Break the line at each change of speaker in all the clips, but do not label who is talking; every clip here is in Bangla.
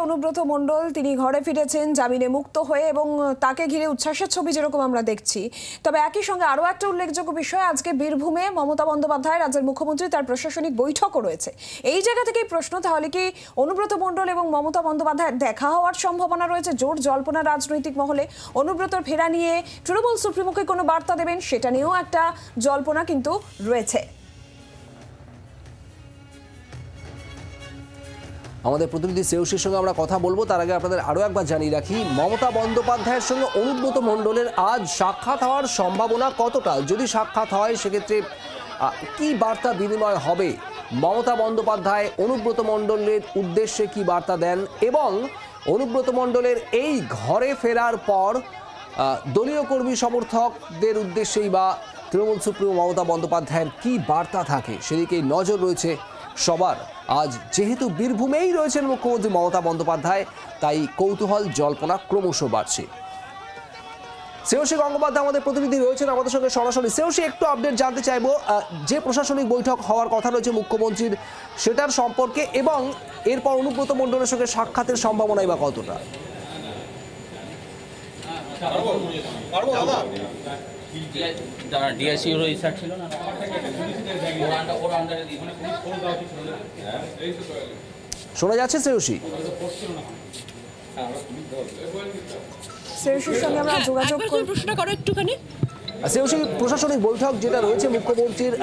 অনুব্রত মণ্ডল তিনি ঘরে ফিরেছেন জামিনে মুক্ত হয়ে এবং তাকে ঘিরে উচ্ছ্বাসের ছবি যেরকম আমরা দেখছি। তবে একই সঙ্গে আরও একটা উল্লেখযোগ্য বিষয়, আজকে বীরভূমে মমতা বন্দ্যোপাধ্যায় রাজ্যের মুখ্যমন্ত্রী তার প্রশাসনিক বৈঠকও রয়েছে। এই জায়গা থেকেই প্রশ্ন, তাহলে কি অনুব্রত মণ্ডল এবং মমতা বন্দ্যোপাধ্যায়ের দেখা হওয়ার সম্ভাবনা রয়েছে? জোর জল্পনা রাজনৈতিক মহলে অনুব্রতর ফেরা নিয়ে তৃণমূল সুপ্রিমোকে কোনো বার্তা দেবেন সেটা নিয়েও একটা জল্পনা কিন্তু রয়েছে।
আমাদের প্রতিনিধি শ্রেয়সীর সঙ্গে আমরা কথা বলবো, তার আগে আপনাদের আরও একবার জানিয়ে রাখি, মমতা বন্দ্যোপাধ্যায়ের সঙ্গে অনুব্রত মণ্ডলের আজ সাক্ষাৎ হওয়ার সম্ভাবনা কতটা? যদি সাক্ষাৎ হয় সেক্ষেত্রে কি বার্তা বিনিময় হবে? মমতা বন্দ্যোপাধ্যায় অনুব্রত মণ্ডলের উদ্দেশ্যে কি বার্তা দেন এবং অনুব্রত মণ্ডলের এই ঘরে ফেরার পর দলীয় কর্মী সমর্থকদের উদ্দেশ্যেই বা তৃণমূল সুপ্রিমো মমতা বন্দ্যোপাধ্যায়ের কি বার্তা থাকে সেদিকেই নজর রয়েছে সবার। আজ যেহেতু বীরভূমেই রয়েছেন মুখ্যমন্ত্রী মমতা বন্দ্যোপাধ্যায়, তাই কৌতূহল জল্পনা ক্রমশ বাড়ছে। শ্রেয়সী গঙ্গোপাধ্যায় আমাদের প্রতিনিধি রয়েছেন আমাদের সঙ্গে সরাসরি। শ্রেয়সী, একটু আপডেট জানতে চাইবো, যে প্রশাসনিক বৈঠক হওয়ার কথা রয়েছে মুখ্যমন্ত্রীর সেটার সম্পর্কে এবং এরপর অনুব্রত মণ্ডলের সঙ্গে সাক্ষাতের সম্ভাবনাই বা কতটা? শোনা যাচ্ছে শ্রেয়সী? প্রশাসনিক বৈঠক যেটা রয়েছে মুখ্যমন্ত্রীর,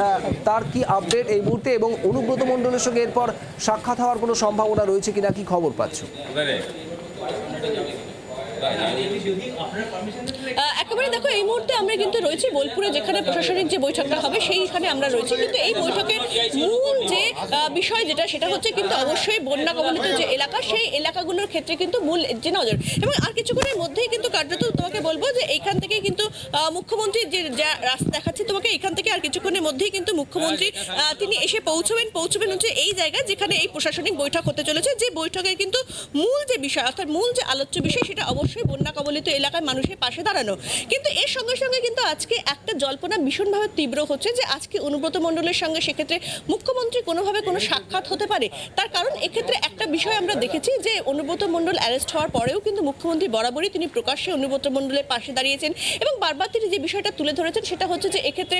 তার কি আপডেট এই মুহূর্তে এবং অনুব্রত মণ্ডলের সঙ্গে এরপর সাক্ষাৎ হওয়ার কোনো সম্ভাবনা রয়েছে কিনা, কি খবর পাচ্ছ?
একেবারে দেখো, এই মুহূর্তে আমরা কিন্তু রয়েছি বোলপুরে, যেখানে প্রশাসনিক যে বৈঠকটা হবে সেইখানে আমরা রয়েছি। কিন্তু এই বৈঠকের মূল যে বিষয় যেটা, সেটা হচ্ছে কিন্তু অবশ্যই বন্যা কবলিত যে এলাকা, সেই এলাকাগুলোর ক্ষেত্রে কিন্তু মূল যে নজর। এবং আর কিছুক্ষণের মধ্যেই কিন্তু কার্যত তোমাকে বলবো যে এইখান থেকে কিন্তু মুখ্যমন্ত্রী যে যা রাস্তা দেখাচ্ছি তোমাকে, এইখান থেকে আর কিছুক্ষণের মধ্যেই কিন্তু মুখ্যমন্ত্রী তিনি এসে পৌঁছবেন হচ্ছে এই জায়গায় যেখানে এই প্রশাসনিক বৈঠক হতে চলেছে। যে বৈঠকের কিন্তু মূল যে বিষয়, অর্থাৎ মূল যে আলোচ্য বিষয়, সেটা অবশ্যই বন্যা কবলিত এলাকায় মানুষের পাশে দাঁড়ানো। কিন্তু এর সঙ্গে সঙ্গে কিন্তু আজকে একটা জল্পনা ভীষণভাবে তীব্র হচ্ছে যে আজকে অনুব্রত মণ্ডলের সঙ্গে সেক্ষেত্রে মুখ্যমন্ত্রী কোনোভাবে কোনো সাক্ষাৎ হতে পারে। তার কারণ এক্ষেত্রে একটা বিষয় আমরা দেখেছি যে অনুব্রত মণ্ডল অ্যারেস্ট হওয়ার পরেও কিন্তু মুখ্যমন্ত্রী বরাবরই তিনি প্রকাশ্যে অনুব্রত মণ্ডলের পাশে দাঁড়িয়েছেন এবং বারবার তিনি যে বিষয়টা তুলে ধরেছেন সেটা হচ্ছে যে এক্ষেত্রে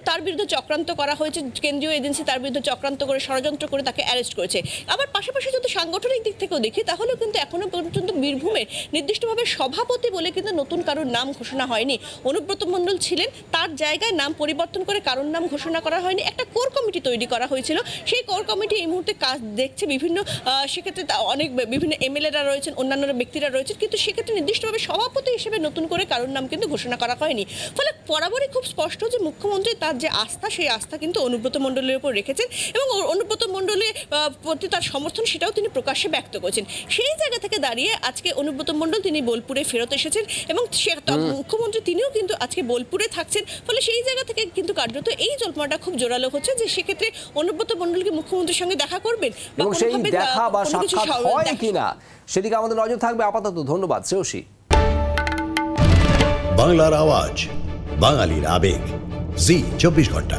তার বিরুদ্ধে চক্রান্ত করা হয়েছে, কেন্দ্রীয় এজেন্সি তার বিরুদ্ধে চক্রান্ত করে ষড়যন্ত্র করে তাকে অ্যারেস্ট করেছে। আবার পাশাপাশি যদি সাংগঠনিক দিক থেকেও দেখি তাহলেও কিন্তু এখনো পর্যন্ত বীরভূমের নির্দিষ্টভাবে সভাপতি বলে কিন্তু নতুন কারোর নাম ঘোষণা হয়নি। অনুব্রত মণ্ডল ছিলেন, তার জায়গায় নাম পরিবর্তন করে কারোর নাম ঘোষণা করা হয়নি। একটা কোর কমিটি তৈরি করা হয়েছিল, সেই কোর কমিটি এই মুহূর্তে কাজ দেখছে। সেক্ষেত্রে অনেক বিভিন্ন এমএলএরা রয়েছেন, অন্যান্য ব্যক্তিরা রয়েছেন, কিন্তু সেক্ষেত্রে নির্দিষ্টভাবে সভাপতি হিসেবে নতুন করে কারোর নাম কিন্তু ঘোষণা করা হয়নি। ফলে বরাবরই খুব স্পষ্ট যে মুখ্যমন্ত্রী তার যে আস্থা, সেই আস্থা কিন্তু অনুব্রত মণ্ডলের উপর রেখেছেন এবং অনুব্রত মণ্ডলের প্রতি তার সমর্থন সেটাও তিনি প্রকাশ্যে ব্যক্ত করেছেন। সেই জায়গা থেকে দাঁড়িয়ে আজকে অনুব্রত মণ্ডল তিনি বোলপুরে ফেরত এসেছেন এবং মুখ্যমন্ত্রী তিনিও কিন্তু আজকে বোলপুরে থাকছেন। ফলে সেই জায়গা থেকে কিন্তু কার্যত এই জল্পনাটা খুব জোরালো হচ্ছে যে সেক্ষেত্রে অনুব্রত মণ্ডলকে মুখ্যমন্ত্রীর সঙ্গে দেখা করবেন
এবং সেই দেখা বা সাক্ষাৎ হয় কিনা সেদিকে আমাদের নজর থাকবে। আপাতত ধন্যবাদ শ্রেয়সী।
বাংলার আওয়াজ, বাঙালির আবেগ, জি 24 ঘন্টা।